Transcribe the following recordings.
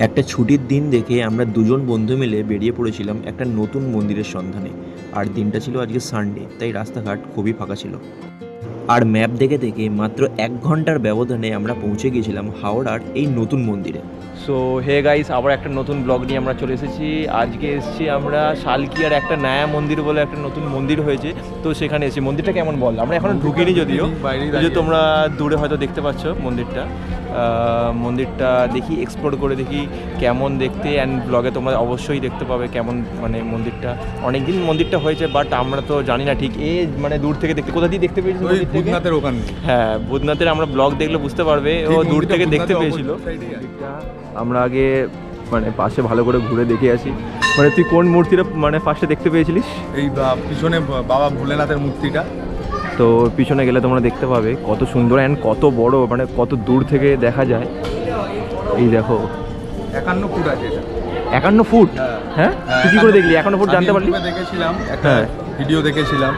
একটা ছুটির দিন দেখে আমরা দুজন বন্ধু মিলে বেরিয়ে পড়েছিলাম একটা নতুন মন্দিরের সন্ধানে। আর দিনটা ছিল আজকে সানডে, তাই রাস্তাঘাট খুবই ফাঁকা ছিল। আর ম্যাপ দেখে দেখে মাত্র 1 ঘন্টার ব্যবধানে আমরা পৌঁছে গিয়েছিলাম হাওড়ার এই নতুন মন্দিরে। সো হে গাইস, আবার একটা নতুন ব্লগ নিয়ে আমরা চলে এসেছি। আজকে এসেছি আমরা শালকিয়ার একটা নয়া মন্দির বলে একটা নতুন মন্দির হয়েছে, তো সেখানে এসেছি। মন্দিরটা কেমন বল? আমরা এখনো ঢুকিনি যদিও, যে তোমরা দূরে হয়তো দেখতে পাচ্ছ মন্দিরটা। মন্দিরটা দেখি, এক্সপ্লোর করে দেখি কেমন দেখতে, অ্যান্ড ব্লগে তোমরা অবশ্যই দেখতে পাবে কেমন মানে মন্দিরটা। অনেকদিন মন্দিরটা হয়েছে, বাট আমরা তো জানি না ঠিক। মানে দূর থেকে দেখতে, কোথা দিয়ে দেখতে পেয়েছি? ভূতনাথের ওখানে। হ্যাঁ, ভূতনাথের আমরা ব্লগ দেখলে বুঝতে পারবে, ও দূর থেকে দেখতে পেয়েছিল। আমরা আগে মানে পাশে ভালো করে ঘুরে দেখে আসি। মানে তুই কোন মূর্তিটা মানে ফার্স্টে দেখতে পেয়েছিলিস? এই পিছনে বাবা ভোলেনাথের মূর্তিটা। তো পিছনে গেলে তোমরা দেখতে পাবে কত সুন্দর অ্যান্ড কত বড়, মানে কত দূর থেকে দেখা যায়। এই দেখো 51 ফুট আছে এটা। 51 ফুট? হ্যাঁ, তুই কি করে দেখলি 51 ফুট জানতে পারলি? দেখেছিলাম একটা ভিডিও দেখেছিলাম,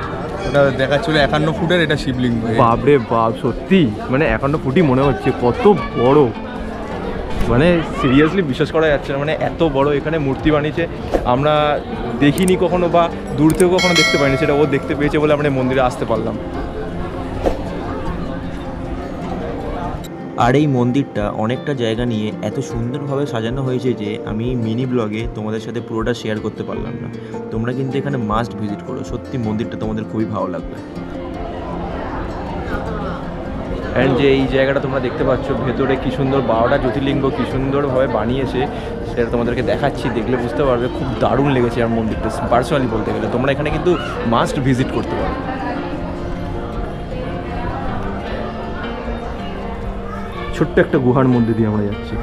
ওটা দেখাচ্ছিল 51 ফুটের এটা শিবলিঙ্গ। বাপরে বাপ, সত্যি মানে 51 ফুটই মনে হচ্ছে, কত বড়। মানে সিরিয়াসলি বিশ্বাস করা যাচ্ছে না, মানে এত বড় এখানে মূর্তি বানিয়েছে। আমরা দেখিনি কখনো, বা দূর থেকেও কখনো দেখতে পাইনি, সেটা ও দেখতে পেয়েছে বলে আমরা মন্দিরে আসতে পারলাম। আর এই মন্দিরটা অনেকটা জায়গা নিয়ে এত সুন্দরভাবে সাজানো হয়েছে যে আমি মিনি ব্লগে তোমাদের সাথে পুরোটা শেয়ার করতে পারলাম না। তোমরা কিন্তু এখানে মাস্ট ভিজিট করো, সত্যি মন্দিরটা তোমাদের খুবই ভালো লাগবে। অ্যান্ড যে এই জায়গাটা তোমরা দেখতে পাচ্ছ ভেতরে কি সুন্দর 12টা জ্যোতির্লিঙ্গ কি সুন্দরভাবে বানিয়েছে, সেটা তোমাদেরকে দেখাচ্ছি, দেখলে বুঝতে পারবে। খুব দারুণ লেগেছে আমার মন্দিরটা পার্সোনালি বলতে গেলে। তোমরা এখানে কিন্তু মাস্ট ভিজিট করতে পারো। ছোট্ট একটা গুহার মধ্যে দিয়ে আমরা যাচ্ছি।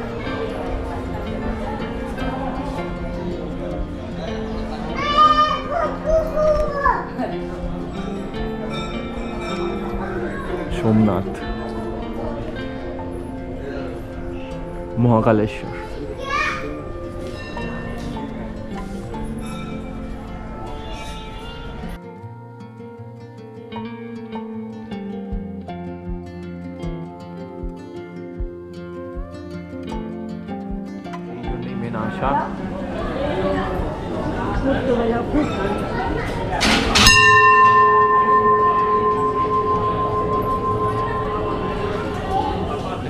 সোমনাথ, মহাকালেশ্বর। এই জন্যই মেন আশা।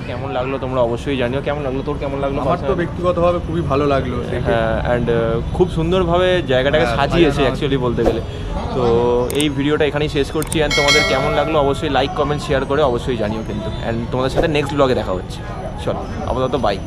কেমন লাগলো তোমরা অবশ্যই জানিও। কেমন লাগলো তোর? কেমন লাগলো? আমার তো ব্যক্তিগতভাবে খুবই ভালো লাগলো। হ্যাঁ, অ্যান্ড খুব সুন্দরভাবে জায়গাটাকে সাজিয়েছে অ্যাকচুয়ালি বলতে গেলে। তো এই ভিডিওটা এখানেই শেষ করছি। অ্যান্ড তোমাদের কেমন লাগলো অবশ্যই লাইক কমেন্ট শেয়ার করে অবশ্যই জানিও কিন্তু। অ্যান্ড তোমাদের সাথে নেক্সট ব্লগে দেখা হচ্ছে। চলো, আপাতত বাই।